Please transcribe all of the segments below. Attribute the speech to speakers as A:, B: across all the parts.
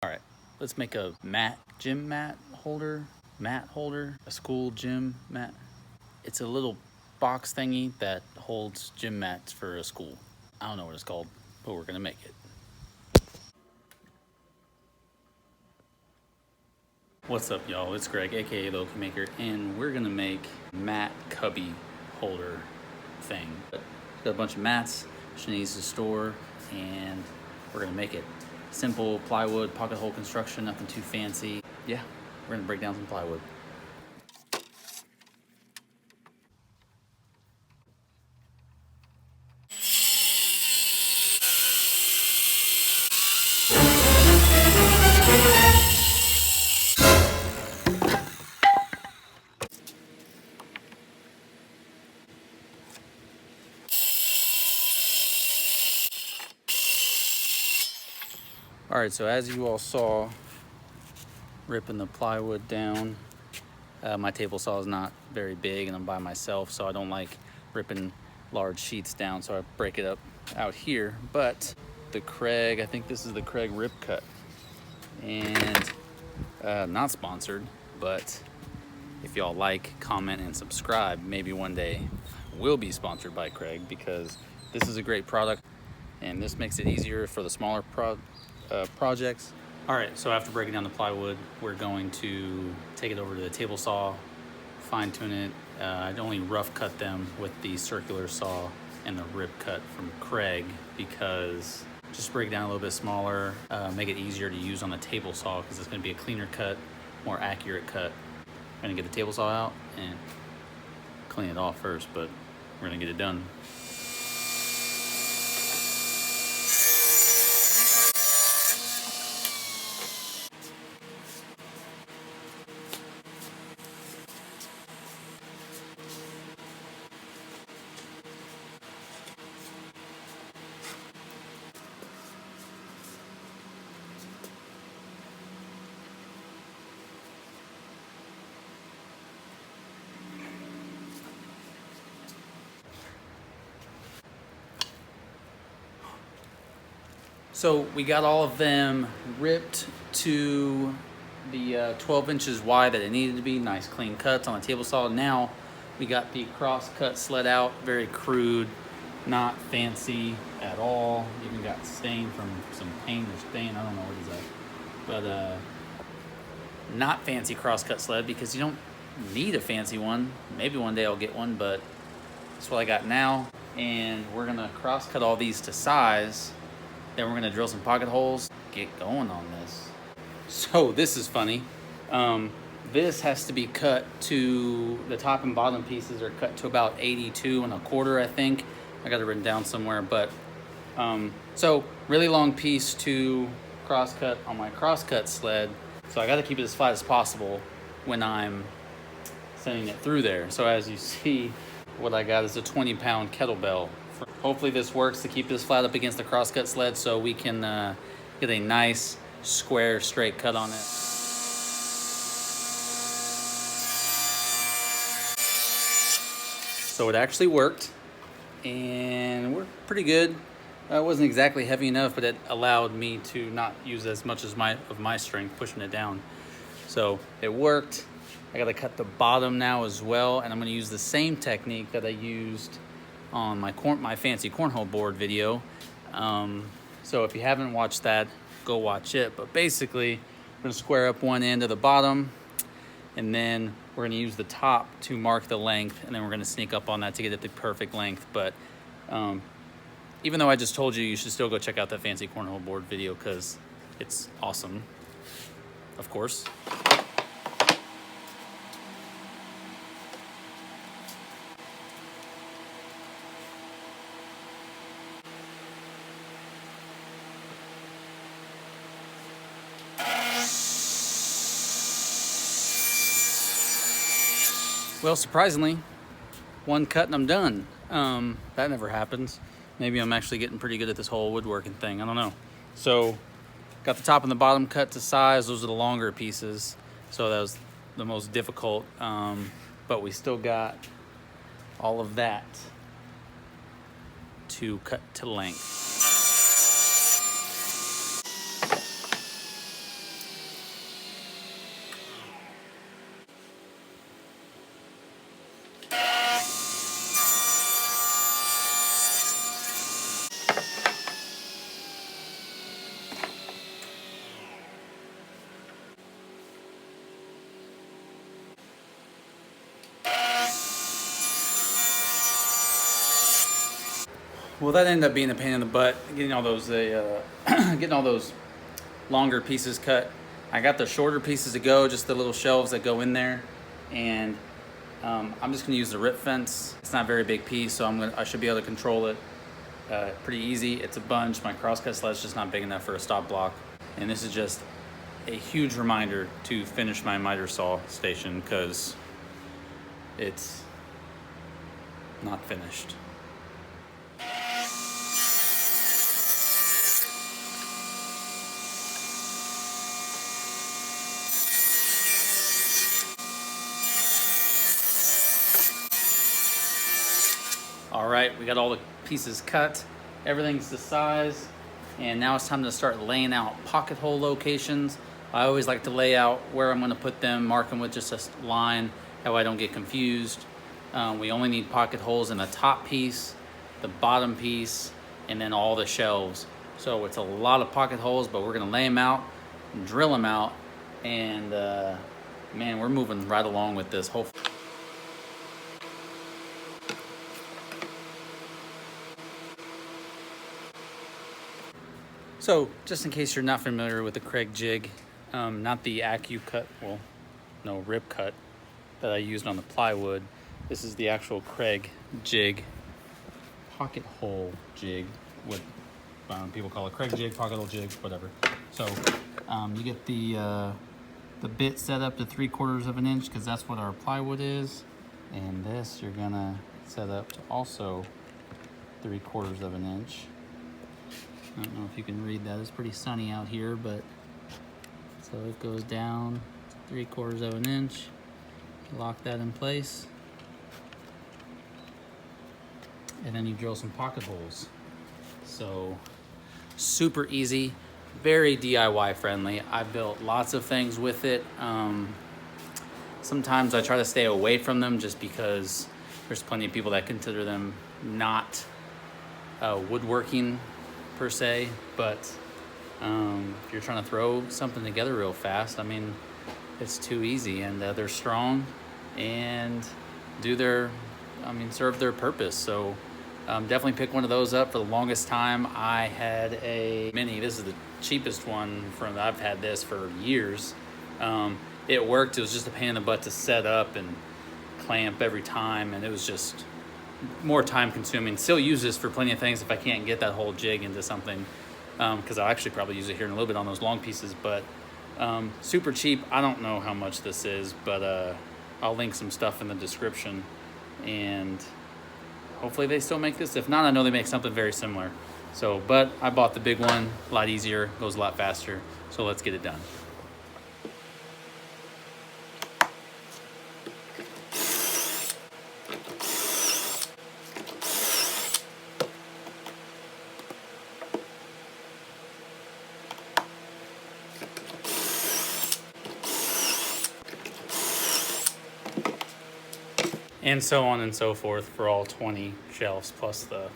A: All right, let's make a gym mat holder, a school gym mat. It's a little box thingy that holds gym mats for a school. I don't know what it's called, but we're gonna make it. What's up, y'all? It's Greg, aka Loki Maker, and we're gonna make mat cubby holder thing. Got a bunch of mats she needs to store, and we're gonna make it. Simple plywood, pocket hole construction, nothing too fancy. Yeah, we're gonna break down some plywood. All right, so as you all saw, ripping the plywood down, my table saw is not very big and I'm by myself, so I don't like ripping large sheets down, so I break it up out here. But the Craig, I think this is the Craig Rip Cut, and not sponsored, but if y'all like, comment, and subscribe, maybe one day we'll be sponsored by Craig, because this is a great product and this makes it easier for the smaller projects. All right, so after breaking down the plywood, we're going to take it over to the table saw, fine tune it. I'd only rough cut them with the circular saw and the rip cut from Craig, because just break it down a little bit smaller, make it easier to use on the table saw, because it's gonna be a cleaner cut, more accurate cut. I'm gonna get the table saw out and clean it off first, but we're gonna get it done. So we got all of them ripped to the 12 inches wide that it needed to be. Nice clean cuts on the table saw. Now we got the cross cut sled out, very crude, not fancy at all. Even got stain from some paint or stain, I don't know what is that. But not fancy cross cut sled, because you don't need a fancy one. Maybe one day I'll get one, but that's what I got now. And we're gonna cross cut all these to size. Then we're gonna drill some pocket holes, get going on this. So this is funny. This has to be cut to, the top and bottom pieces are cut to about 82 1/4, I think. I got it written down somewhere, but so really long piece to cross cut on my cross cut sled. So I gotta keep it as flat as possible when I'm sending it through there. So as you see, what I got is a 20-pound kettlebell. Hopefully this works to keep this flat up against the crosscut sled, so we can get a nice square straight cut on it. So it actually worked, and we're pretty good. It wasn't exactly heavy enough, but it allowed me to not use as much as my strength pushing it down. So it worked. I gotta cut the bottom now as well, and I'm gonna use the same technique that I used on my fancy cornhole board video. So if you haven't watched that, go watch it. But basically, we're gonna square up one end of the bottom, and then we're gonna use the top to mark the length, and then we're gonna sneak up on that to get it the perfect length. But even though I just told you, you should still go check out that fancy cornhole board video, because it's awesome, of course. Well, surprisingly, one cut and I'm done. That never happens. Maybe I'm actually getting pretty good at this whole woodworking thing. I don't know. So, got the top and the bottom cut to size. Those are the longer pieces. So that was the most difficult. But we still got all of that to cut to length. Well, that ended up being a pain in the butt, getting all those getting all those longer pieces cut. I got the shorter pieces to go, just the little shelves that go in there, and I'm just gonna use the rip fence. It's not a very big piece, so I should be able to control it pretty easy. It's a bunch. My crosscut sled's just not big enough for a stop block, and this is just a huge reminder to finish my miter saw station because it's not finished. All right, we got all the pieces cut. Everything's the size. And now it's time to start laying out pocket hole locations. I always like to lay out where I'm gonna put them, mark them with just a line, that way I don't get confused. We only need pocket holes in the top piece, the bottom piece, and then all the shelves. So it's a lot of pocket holes, but we're gonna lay them out, drill them out, and man, we're moving right along with this. Hopefully. So, just in case you're not familiar with the Craig jig, not the Acu cut, well, no, rip cut that I used on the plywood. This is the actual Craig jig, pocket hole jig. What people call it, Craig jig, pocket hole jig, whatever. So, you get the bit set up to 3/4 of an inch because that's what our plywood is, and this you're gonna set up to also 3/4 of an inch. I don't know if you can read that. It's pretty sunny out here, but so it goes down to 3/4 of an inch. Lock that in place. And then you drill some pocket holes. So super easy, very DIY friendly. I built lots of things with it. Sometimes I try to stay away from them just because there's plenty of people that consider them not woodworking per se, but if you're trying to throw something together real fast, I mean, it's too easy, and they're strong and serve their purpose. So definitely pick one of those up. For the longest time, I had a mini. This is the cheapest one I've had this for years. It worked. It was just a pain in the butt to set up and clamp every time, and it was just more time consuming. Still use this for plenty of things if I can't get that whole jig into something, because I'll actually probably use it here in a little bit on those long pieces, but super cheap. I don't know how much this is, but I'll link some stuff in the description, and hopefully they still make this. If not, I know they make something very similar. So, but I bought the big one, a lot easier, goes a lot faster, so let's get it done. And so on and so forth for all 20 shelves plus the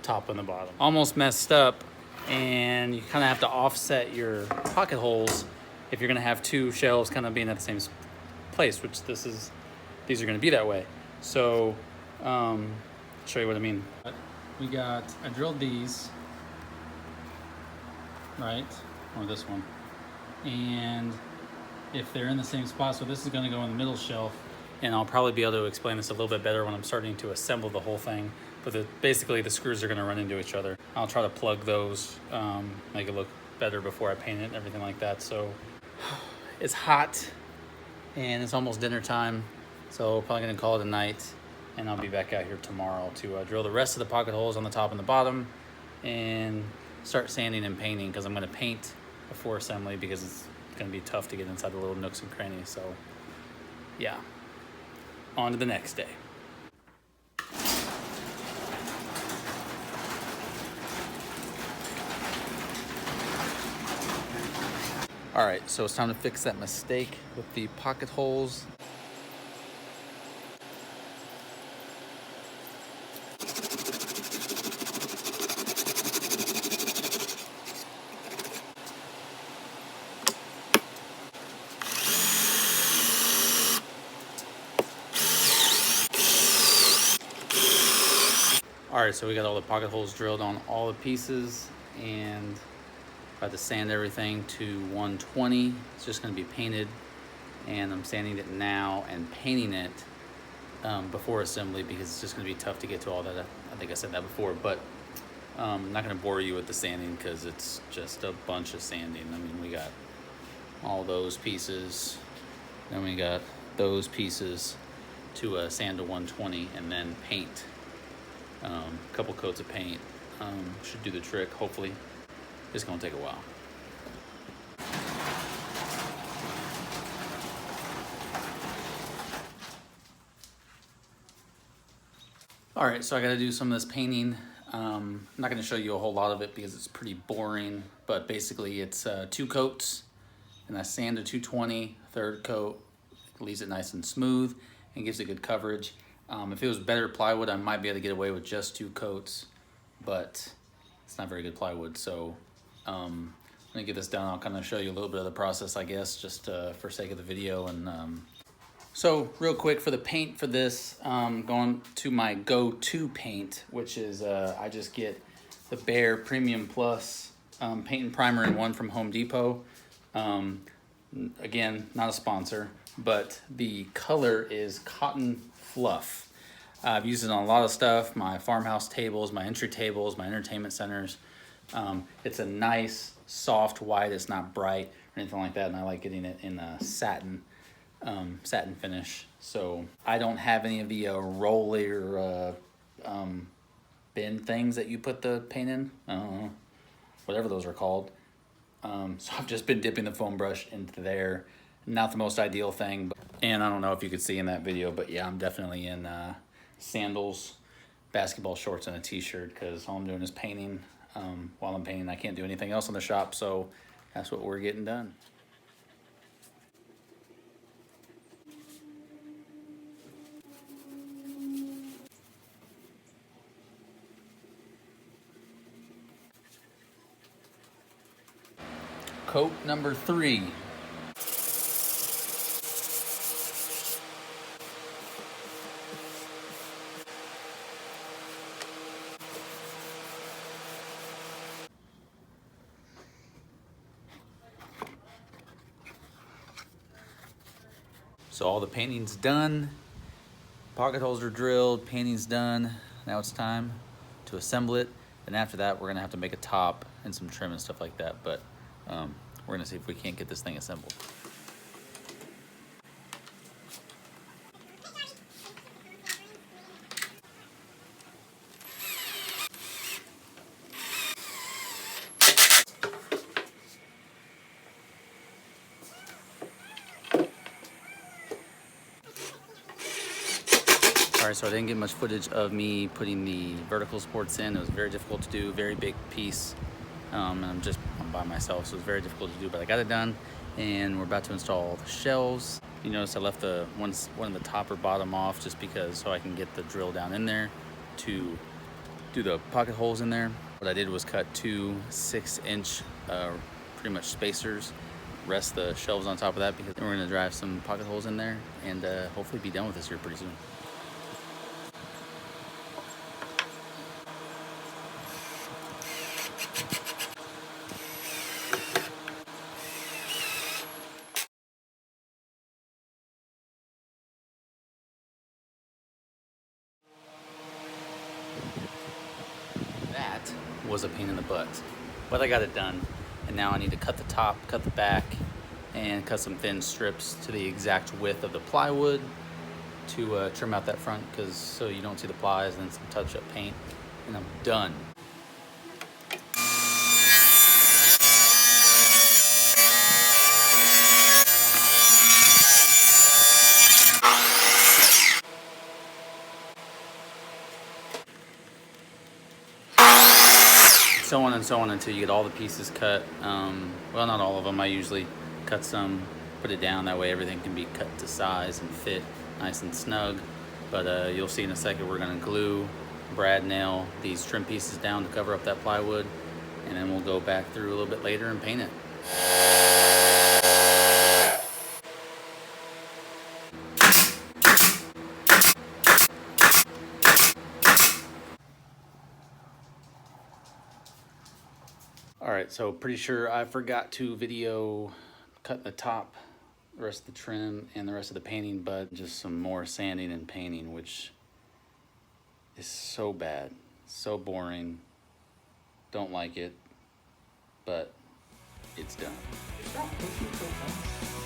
A: top and the bottom. Almost messed up, and you kind of have to offset your pocket holes if you're gonna have two shelves kind of being at the same place, which these are gonna be that way. So I'll show you what I mean. I drilled these, right, or this one, and if they're in the same spot, so this is gonna go in the middle shelf, and I'll probably be able to explain this a little bit better when I'm starting to assemble the whole thing. But basically the screws are gonna run into each other. I'll try to plug those, make it look better before I paint it and everything like that. So it's hot and it's almost dinner time. So probably gonna call it a night, and I'll be back out here tomorrow to drill the rest of the pocket holes on the top and the bottom and start sanding and painting, because I'm gonna paint before assembly because it's gonna be tough to get inside the little nooks and crannies. So yeah. On to the next day. All right, so it's time to fix that mistake with the pocket holes. All right, so we got all the pocket holes drilled on all the pieces, and about to sand everything to 120. It's just going to be painted, and I'm sanding it now and painting it before assembly because it's just going to be tough to get to all that. I think I said that before, but I'm not going to bore you with the sanding because it's just a bunch of sanding. I mean, we got all those pieces, then we got those pieces to sand to 120 and then paint. A couple coats of paint should do the trick, hopefully. It's gonna take a while. All right, so I gotta do some of this painting. I'm not gonna show you a whole lot of it because it's pretty boring, but basically it's 2 coats, and I sand to 220, third coat, leaves it nice and smooth and gives it good coverage. If it was better plywood, I might be able to get away with just 2 coats, but it's not very good plywood. So I'm gonna get this done. I'll kind of show you a little bit of the process, I guess, just for sake of the video. And so real quick for the paint for this, going to my go-to paint, which is I just get the Behr Premium Plus paint and primer in one from Home Depot. Again, not a sponsor, but the color is Cotton Fluff. I've used it on a lot of stuff, my farmhouse tables, my entry tables, my entertainment centers. It's a nice, soft white. It's not bright or anything like that, and I like getting it in a satin finish. So I don't have any of the roller bin things that you put the paint in. I don't know, whatever those are called. So I've just been dipping the foam brush into there. Not the most ideal thing, and I don't know if you could see in that video, but yeah, I'm definitely in sandals, basketball shorts, and a t-shirt because all I'm doing is painting. While I'm painting, I can't do anything else in the shop, so that's what we're getting done. Coat number 3. So all the painting's done, pocket holes are drilled, painting's done. Now it's time to assemble it. And after that, we're gonna have to make a top and some trim and stuff like that. But we're gonna see if we can't get this thing assembled. All right, so I didn't get much footage of me putting the vertical supports in. It was very difficult to do, very big piece. And I'm by myself, so it was very difficult to do, but I got it done, and we're about to install the shelves. You notice I left the one of the top or bottom off just because so I can get the drill down in there to do the pocket holes in there. What I did was cut 2 6-inch pretty much spacers, rest the shelves on top of that because we're gonna drive some pocket holes in there and hopefully be done with this here pretty soon. That was a pain in the butt, but I got it done, and now I need to cut the top, cut the back, and cut some thin strips to the exact width of the plywood to trim out that front, because so you don't see the plies, and then some touch-up paint, and I'm done. So on and so on until you get all the pieces cut. Well, not all of them. I usually cut some, put it down, that way everything can be cut to size and fit nice and snug. But you'll see in a second we're gonna glue, brad nail these trim pieces down to cover up that plywood, and then we'll go back through a little bit later and paint it. right, so pretty sure I forgot to video cutting the top, the rest of the trim, and the rest of the painting, but just some more sanding and painting, which is so bad, so boring. Don't like it, but it's done.
B: Stop pushing so fast.